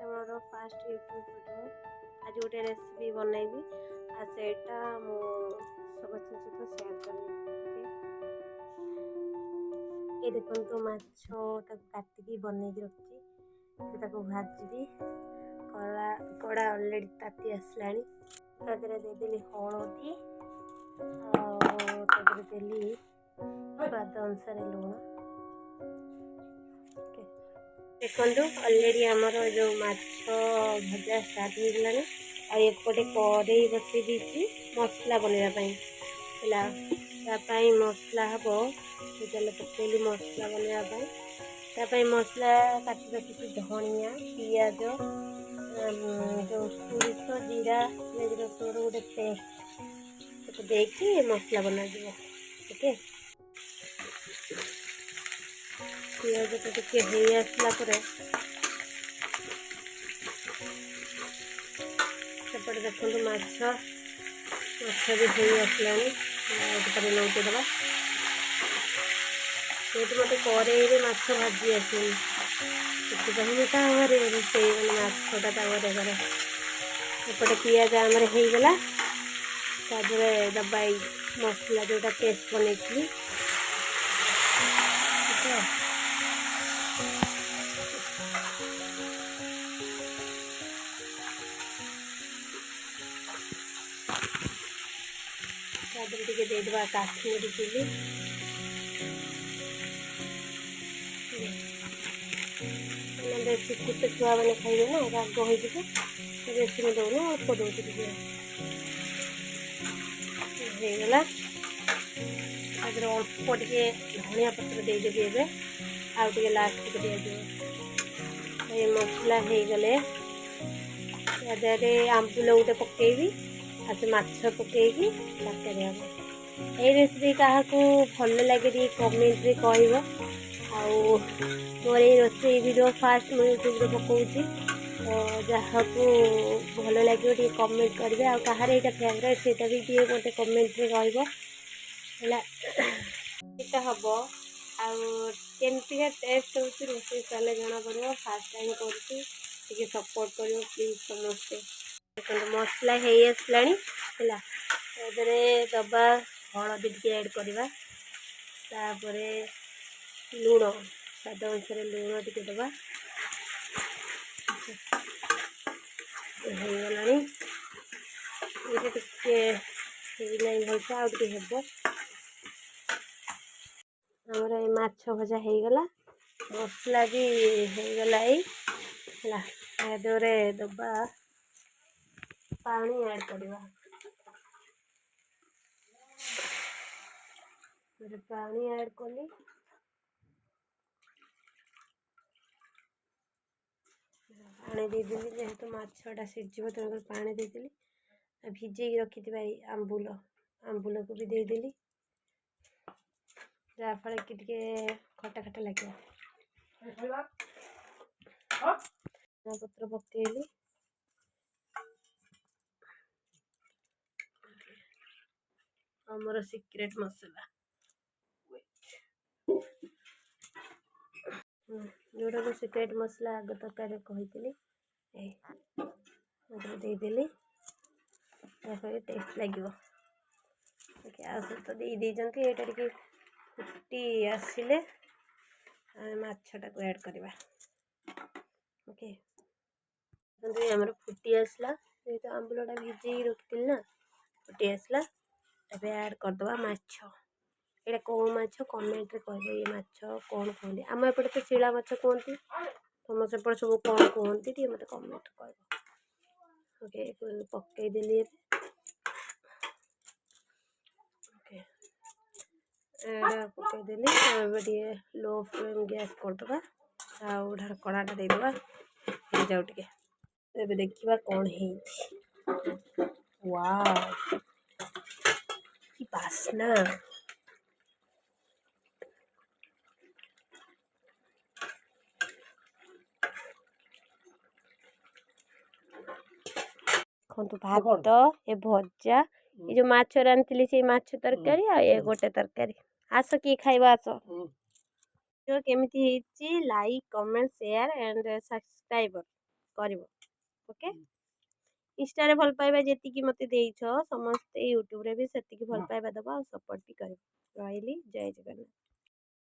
ଏଇଟା ମୋର first YouTube video. ଆଜି ଗୋଟେ ରେସିପି ବନେଇବି ଆଉ ସେଇଟା ମୁଁ ସମସ୍ତଙ୍କ ସହିତ ସେୟାର କରିବି। ଏ ଦେଖନ୍ତୁ ମାଛ ତାକୁ କାଟିକି ବନେଇକି ରଖିଛି, ତାକୁ ଭାଜିବି। କଡ଼ା ଅଲରେଡ଼ି ତାତି ଆସିଲାଣି। ତା ଦେହରେ ଦେଇଦେଲି ହଳଦୀ ଆଉ ତା ଦେହରେ ଦେଲି ସ୍ୱାଦ ଅନୁସାରେ ଲୁଣ। ଦେଖନ୍ତୁ ଅଲରେଡ଼ି ଆମର ଯେଉଁ ମାଛ ଭଜା ଷ୍ଟାର୍ଟ ହେଇଗଲାଣି। ଆଉ ଏପଟେ କଡ଼େଇ ବସେଇ ଦେଇଛି ମସଲା ବନେଇବା ପାଇଁ ହେଲା। ତା ପାଇଁ ମସଲା ହେବ, ତେଲ ପକେଇଲି ମସଲା ବନେଇବା ପାଇଁ। ତା ପାଇଁ ମସଲା କାଟି ରଖିଛି ଧନିଆ, ପିଆଜ, ଯେଉଁ ସୋରିଷ, ଜିରା, ପିଆଜ ରସୁଣର ଗୋଟେ ପେଷ୍ଟ ତାକୁ ଦେଇକି ମସଲା ବନାଯିବ। ଓକେ, ପିଆଜଟା ଟିକେ ହେଇ ଆସିଲା ପରେ ସେପଟେ ଦେଖନ୍ତୁ ମାଛ ବି ହେଇ ଆସିଲାଣି। ଗୋଟେ ଲଉଟେଇ ଦେବା। ଯେହେତୁ ମୋତେ କଡ଼େଇରେ ମାଛ ଭାଜି ଆସେନି, ସେଥିପାଇଁ ମୁଁ ତାୱାରେ ରୋଷେଇ ମାଛଟା ତାୱାରେ କରେ। ଏପଟେ ପିଆଜ ଆମର ହେଇଗଲା। ତା ଦେହରେ ଦେବା ଏଇ ମସଲା ଯେଉଁଟା ପେଷ୍ଟ ବନେଇଥିଲି। ତା ଦେହରେ ଟିକେ ଦେଇଦେବା କାଶ୍ମୀରୀ ଚିଲି। ବେଶୀ ଛୋଟ ଛୁଆମାନେ ଖାଇବେ ନା, ରାଗ ହୋଇଯିବ। ବେଶୀ ମୁଁ ଦେଉନି, ଅଳ୍ପ ଦେଉଛି ଟିକେ। ହେଇଗଲା। ତା ଦେହରେ ଅଳ୍ପ ଟିକେ ଧନିଆ ପତ୍ର ଦେଇଦେବି ଏବେ, ଆଉ ଟିକେ ଲାଷ୍ଟକୁ ଦିଆଯିବ। ଏଇ ମସଲା ହେଇଗଲେ ତା ଦେହରେ ଆମ୍ବୁଲ ଗୋଟେ ପକେଇବି, ଆଉ ସେ ମାଛ ପକେଇକି ତରକାରୀ ହେବ। ଏଇ ରେସିପି କାହାକୁ ଭଲ ଲାଗେ ଟିକେ କମେଣ୍ଟରେ କହିବ। ଆଉ ମୋର ଏଇ ରୋଷେଇ ଭିଡ଼ିଓ ଫାଷ୍ଟ ମୁଁ ୟୁଟ୍ୟୁବରେ ପକାଉଛି, ତ ଯାହାକୁ ଭଲ ଲାଗିବ ଟିକେ କମେଣ୍ଟ କରିବେ। ଆଉ କାହାର ଏଇଟା ଫେଭରାଇଟ୍ ସେଇଟା ବି ଟିକେ ମୋତେ କମେଣ୍ଟରେ କହିବ ହେଲା। ଏଇଟା ହେବ। ଆଉ କେମିତିକା ଟେଷ୍ଟ ହେଉଛି ରୋଷେଇ କଲେ ଜଣାପଡ଼ିବ। ଫାଷ୍ଟ ଟାଇମ୍ କରୁଛି, ଟିକେ ସପୋର୍ଟ କରିବ ପ୍ଲିଜ୍ ସମସ୍ତେ। ଦେଖନ୍ତୁ ମସଲା ହେଇ ଆସିଲାଣି ହେଲା। ତା ଦେହରେ ଦେବା ହଳଦୀ ଟିକେ ଆଡ଼୍ କରିବା। ତାପରେ ଲୁଣ, ସ୍ୱାଦ ଅନୁସାରେ ଲୁଣ ଟିକେ ଦେବା। ହେଇଗଲାଣି। ଏଇଟା ଟିକେ ହେଇନାହିଁ ଭଲସେ, ଆଉ ଟିକେ ହେବ। ଆମର ଏଇ ମାଛ ଭଜା ହେଇଗଲା, ମସଲା ବି ହେଇଗଲା ଏଇ ହେଲା। ତା ଦେହରେ ଦେବା ପାଣି ଆଡ଼୍ କରିବା। ପାଣି ଆଡ଼୍ କଲି। ପାଣି ଦେଇଦେଲି, ଯେହେତୁ ମାଛଟା ସିଝିବ ତେଣୁକରି ପାଣି ଦେଇଦେଲି। ଭିଜେଇକି ରଖିଥିବା ଏଇ ଆମ୍ବୁଲକୁ ବି ଦେଇଦେଲି, ଯାହାଫଳରେ କି ଟିକେ ଖଟା ଖଟା ଲାଗିବ। ଧନିଆ ପତ୍ର ପକେଇଲି। ଆମର ସିକ୍ରେଟ୍ ମସଲା ଯେଉଁଟାକୁ ସିକ୍ରେଟ୍ ମସଲା ଆଗ ତରକାରୀରେ କହିଥିଲି, ଦେଇଦେଲି, ଯାହାଫଳରେ ଟେଷ୍ଟ ଲାଗିବ। ଆଉ ସହିତ ଦେଇଛନ୍ତି। ଏଇଟା ଟିକେ ଫୁଟି ଆସିଲେ ଆମେ ମାଛଟାକୁ ଆଡ଼୍ କରିବା। ଓକେ, ଆମର ଫୁଟି ଆସିଲା। ଯେହେତୁ ଆମ୍ବୁଲଟା ଭିଜେଇକି ରଖିଥିଲି ନା, ଫୁଟି ଆସିଲା। ଏବେ ଆଡ଼୍ କରିଦେବା ମାଛ। ଏଇଟା କେଉଁ ମାଛ କମେଣ୍ଟରେ କହିବେ, ଏ ମାଛ କ'ଣ କୁହନ୍ତି। ଆମ ଏପଟେ ତ ଶିଳା ମାଛ କୁହନ୍ତି, ତମ ସେପଟେ ସବୁ କ'ଣ କୁହନ୍ତି ଟିକେ ମୋତେ କମେଣ୍ଟରେ କହିବ। ଓକେ, ପକେଇଦେଲି ଏବେ। ଓକେ, ଏଇଟା ପକେଇଦେଲି। ଏବେ ଟିକେ ଲୋ ଫ୍ଲେମ୍ ଗ୍ୟାସ୍ କରିଦେବା, ଆଉ ଢାଙ୍କଣାଟା ଦେଇଦେବା। ହେଇଯାଉ ଟିକେ। ଏବେ ଦେଖିବା କ'ଣ ହେଇଛି। ୱାଓ, କି ବାସ୍ନା! ଦେଖନ୍ତୁ ଭାତ, ଏ ଭଜା, ଏ ଯେଉଁ ମାଛ ରାନ୍ଧିଥିଲି ସେଇ ମାଛ ତରକାରୀ, ଆଉ ଏ ଗୋଟେ ତରକାରୀ। ଆସ କିଏ ଖାଇବ ଆସ। କେମିତି ହେଇଛି like, comment, share and subscriber. କରିବ ଓକେ। ଇନଷ୍ଟାରେ ଭଲ ପାଇବା ଯେତିକି ମୋତେ ଦେଇଛ ସମସ୍ତେ ୟୁଟ୍ୟୁବରେ ବି ସେତିକି ଭଲ ପାଇବା ଦେବ ଆଉ ସପୋର୍ଟ ବି କରିବ। ରହିଲି, ଜୟ ଜଗନ୍ନାଥ।